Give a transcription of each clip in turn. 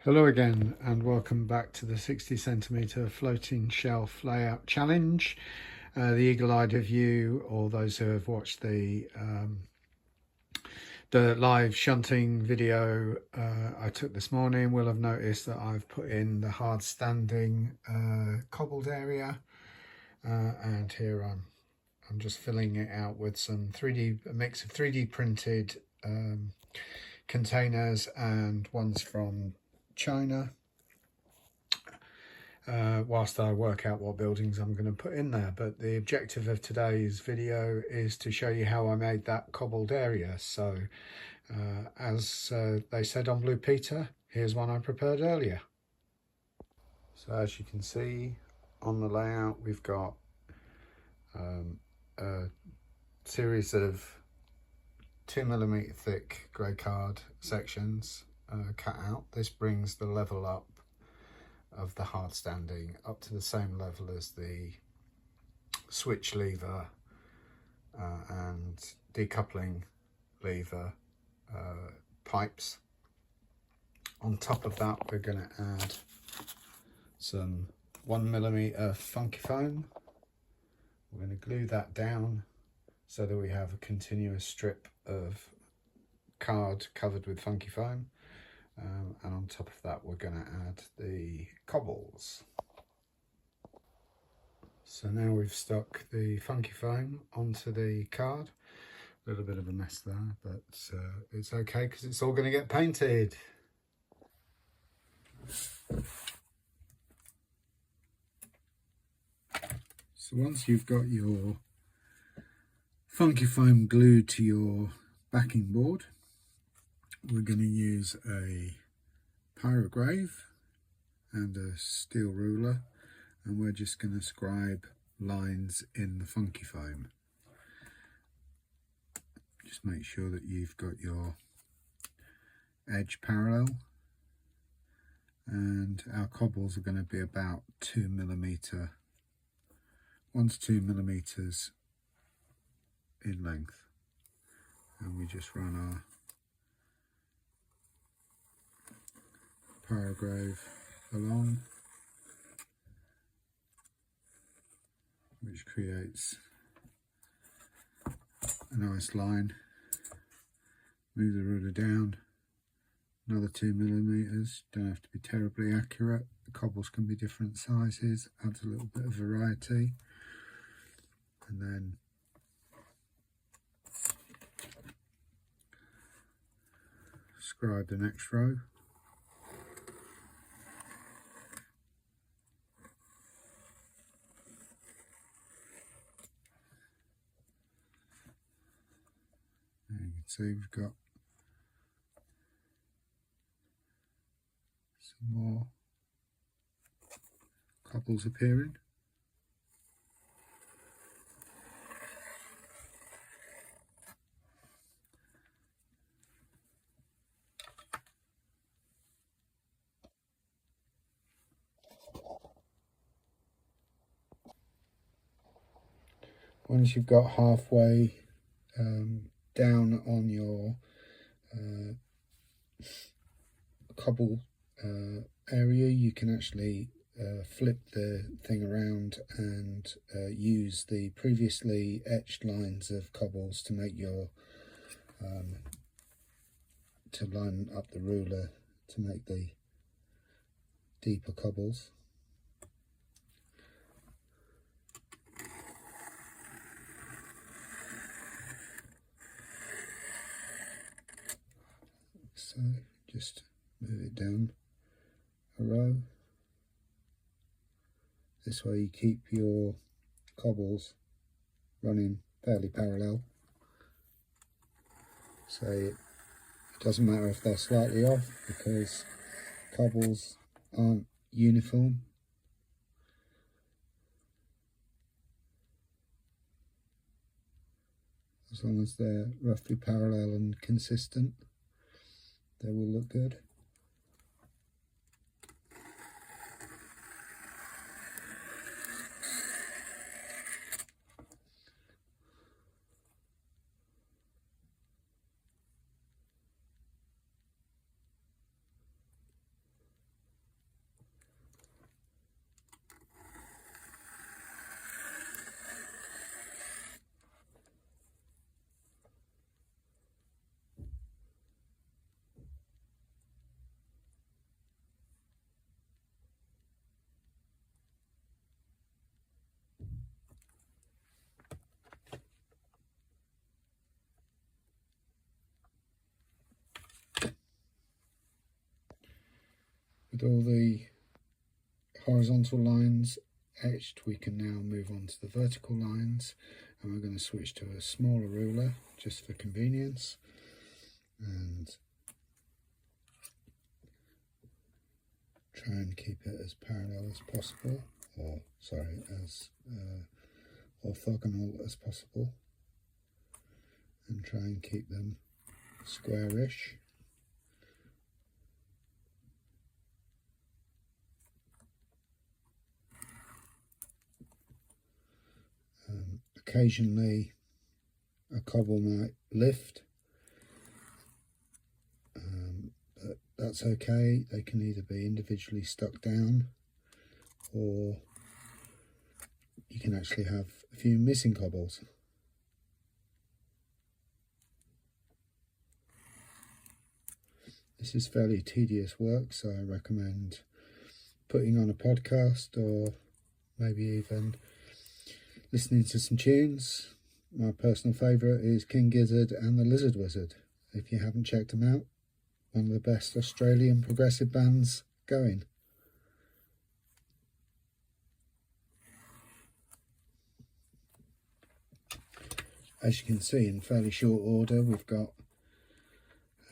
Hello again and welcome back to the 60cm floating shelf layout challenge. The eagle-eyed of you, or those who have watched the live shunting video I took this morning will have noticed that I've put in the hard standing cobbled area, and here I'm just filling it out with some a mix of 3D printed containers and ones from China, whilst I work out what buildings I'm going to put in there. But the objective of today's video is to show you how I made that cobbled area. So as they said on Blue Peter, here's one I prepared earlier. So as you can see on the layout, we've got a series of 2mm thick grey card sections cut out. This brings the level up of the hard standing up to the same level as the switch lever and decoupling lever pipes. On top of that, we're going to add some 1mm funky foam. We're going to glue that down so that we have a continuous strip of card covered with funky foam. And on top of that, we're going to add the cobbles. So now we've stuck the funky foam onto the card. A little bit of a mess there, but it's okay because it's all going to get painted. So once you've got your funky foam glued to your backing board, we're going to use a Pyrograve and a steel ruler, and we're just going to scribe lines in the funky foam. Just make sure that you've got your edge parallel, and our cobbles are going to be about 2mm, 1 to 2 millimeters in length, and we just run our Pyrograve along, which creates a nice line. Move the ruler down another 2mm. Don't have to be terribly accurate. The cobbles can be different sizes, adds a little bit of variety. And then scribe the next row. You can see we've got some more cobbles appearing. Once you've got halfway down on your cobble area, you can actually flip the thing around and use the previously etched lines of cobbles to make your to line up the ruler to make the deeper cobbles. So just move it down a row. This way you keep your cobbles running fairly parallel. So it doesn't matter if they're slightly off, because cobbles aren't uniform. As long as they're roughly parallel and consistent, they will look good. With all the horizontal lines etched, we can now move on to the vertical lines, and we're going to switch to a smaller ruler just for convenience, and try and keep it as parallel as possible, or sorry, as orthogonal as possible, and try and keep them squarish. Occasionally a cobble might lift, but that's okay. They can either be individually stuck down, or you can actually have a few missing cobbles. This is fairly tedious work, so I recommend putting on a podcast, or maybe even listening to some tunes. My personal favourite is King Gizzard and the Lizard Wizard. If you haven't checked them out, one of the best Australian progressive bands going. As you can see, in fairly short order, we've got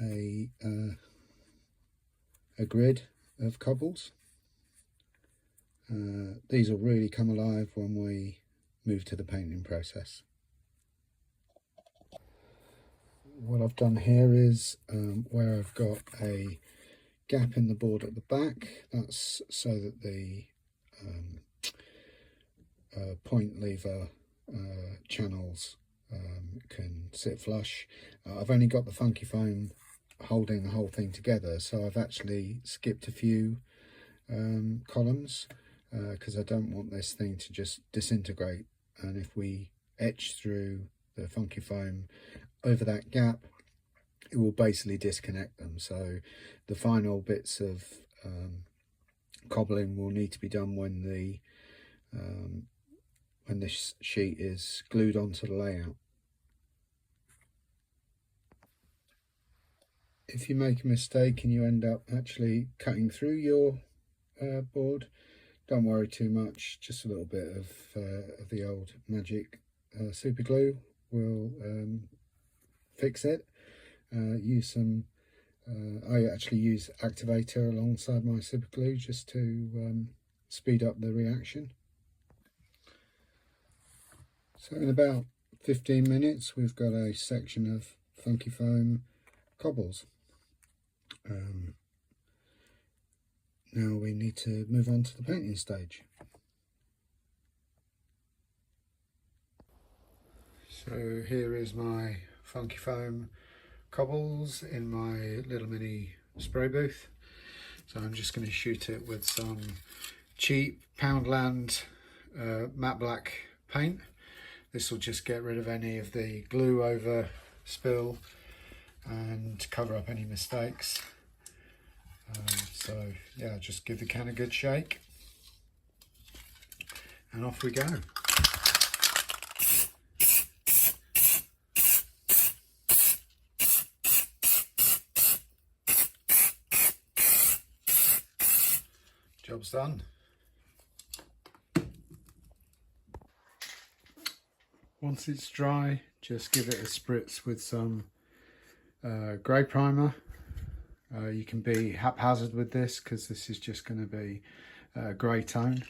a grid of cobbles. These will really come alive when we move to the painting process. What I've done here is where I've got a gap in the board at the back, that's so that the point lever channels can sit flush. I've only got the funky foam holding the whole thing together, so I've actually skipped a few columns because I don't want this thing to just disintegrate, and if we etch through the funky foam over that gap, it will basically disconnect them. So the final bits of cobbling will need to be done when this sheet is glued onto the layout. If you make a mistake and you end up actually cutting through your board, don't worry too much. Just a little bit of the old magic super glue will fix it. Use some I actually use activator alongside my super glue just to speed up the reaction. So in about 15 minutes we've got a section of funky foam cobbles. Now we need to move on to the painting stage. So here is my funky foam cobbles in my little mini spray booth. So I'm just going to shoot it with some cheap Poundland matte black paint. This will just get rid of any of the glue over spill and cover up any mistakes. So yeah, just give the can a good shake and off we go. Job's done. Once it's dry, just give it a spritz with some grey primer. You can be haphazard with this because this is just going to be grey tone.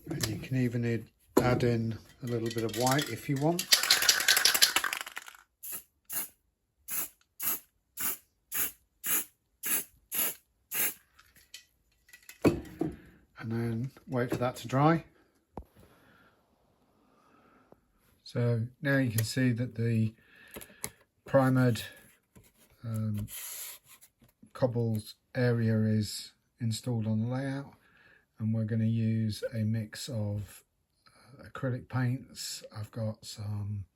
And you can even add in a little bit of white if you want. And then wait for that to dry. So now you can see that the primered cobbles area is installed on the layout, and we're going to use a mix of acrylic paints. I've got some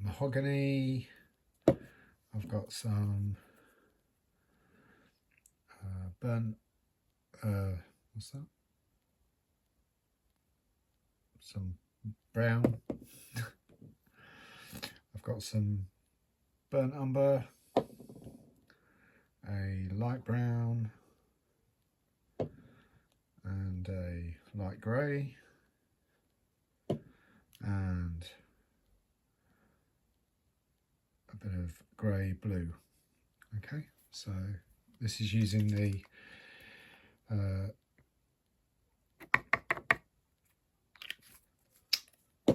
mahogany, I've got some burnt, what's that? Some brown. I've got some burnt umber, a light brown, and a light grey, and a bit of grey blue. Okay, so this is using the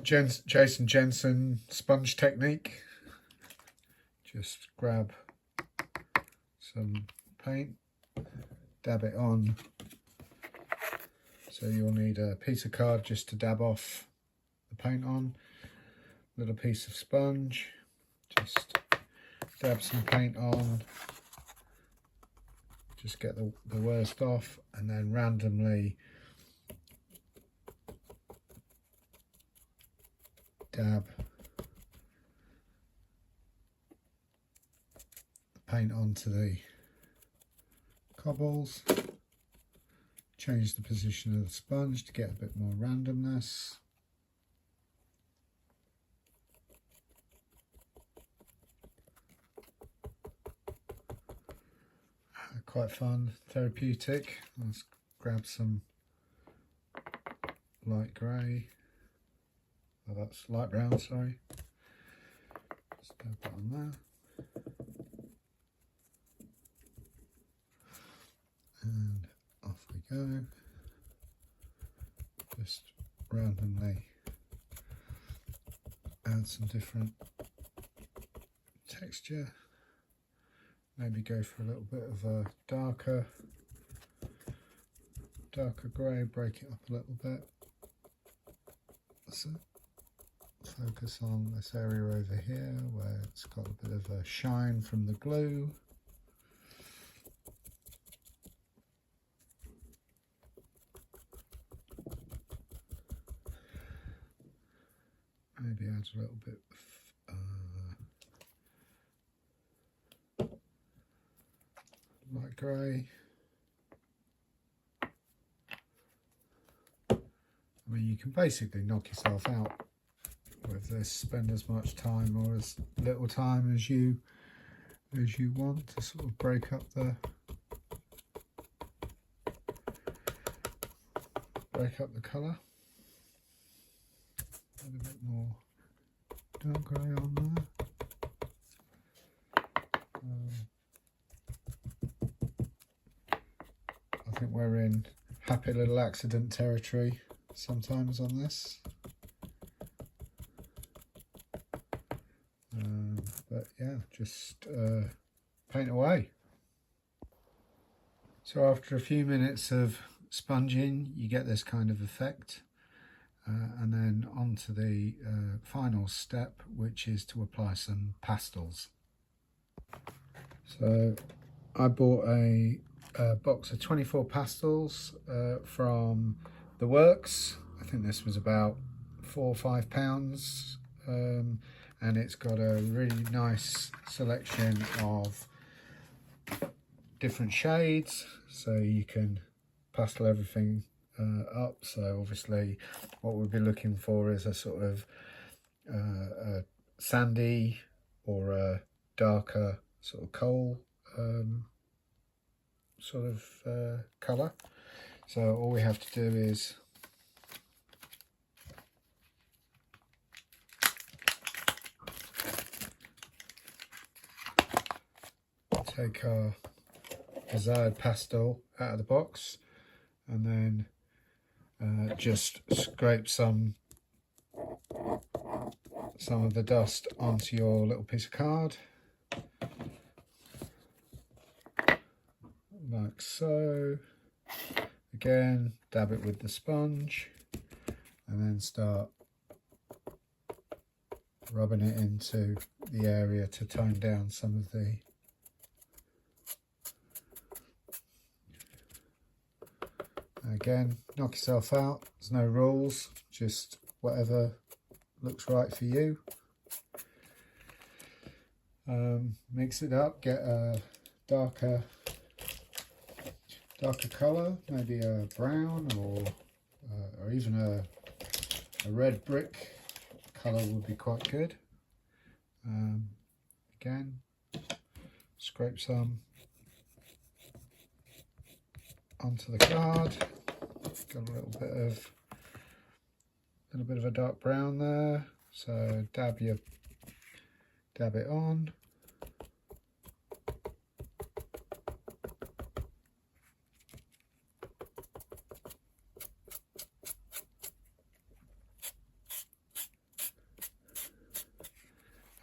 Jason Jensen sponge technique. Just grab some paint, dab it on. So you'll need a piece of card just to dab off the paint on, little piece of sponge, just dab some paint on, just get the worst off, and then randomly dab the paint onto the cobbles. Change the position of the sponge to get a bit more randomness. Quite fun, therapeutic. Let's grab some light grey. Oh, that's light brown, sorry. Just dab that on there. And off we go. Just randomly add some different texture. Maybe go for a little bit of a darker grey, break it up a little bit. So focus on this area over here where it's got a bit of a shine from the glue. Maybe add a little bit of light grey. I mean, you can basically knock yourself out with this. Spend as much time or as little time as you want to sort of break up the colour. Add a bit more dark grey on there. I think we're in happy little accident territory sometimes on this. But yeah, just paint away. So after a few minutes of sponging, you get this kind of effect. And then on to the final step, which is to apply some pastels. So I bought a box of 24 pastels from the Works. I think this was about £4 or £5, and it's got a really nice selection of different shades, so you can pastel everything up. So obviously what we'll be looking for is a sort of a sandy or a darker sort of coal sort of colour. So all we have to do is take our desired pastel out of the box and then just scrape some of the dust onto your little piece of card, like so. Again, dab it with the sponge and then start rubbing it into the area to tone down some of the again, knock yourself out. There's no rules, just whatever looks right for you. Mix it up, get a darker colour, maybe a brown or even a red brick colour would be quite good. Again, scrape some onto the card. Got a little bit of a dark brown there, so dab it on.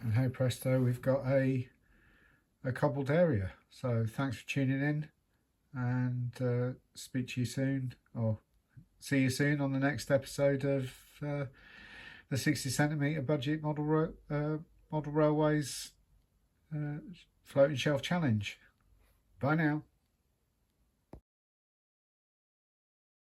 And hey presto, we've got a cobbled area. So thanks for tuning in, and speak to you soon, or see you soon on the next episode of the 60cm budget model railways floating shelf challenge. Bye now.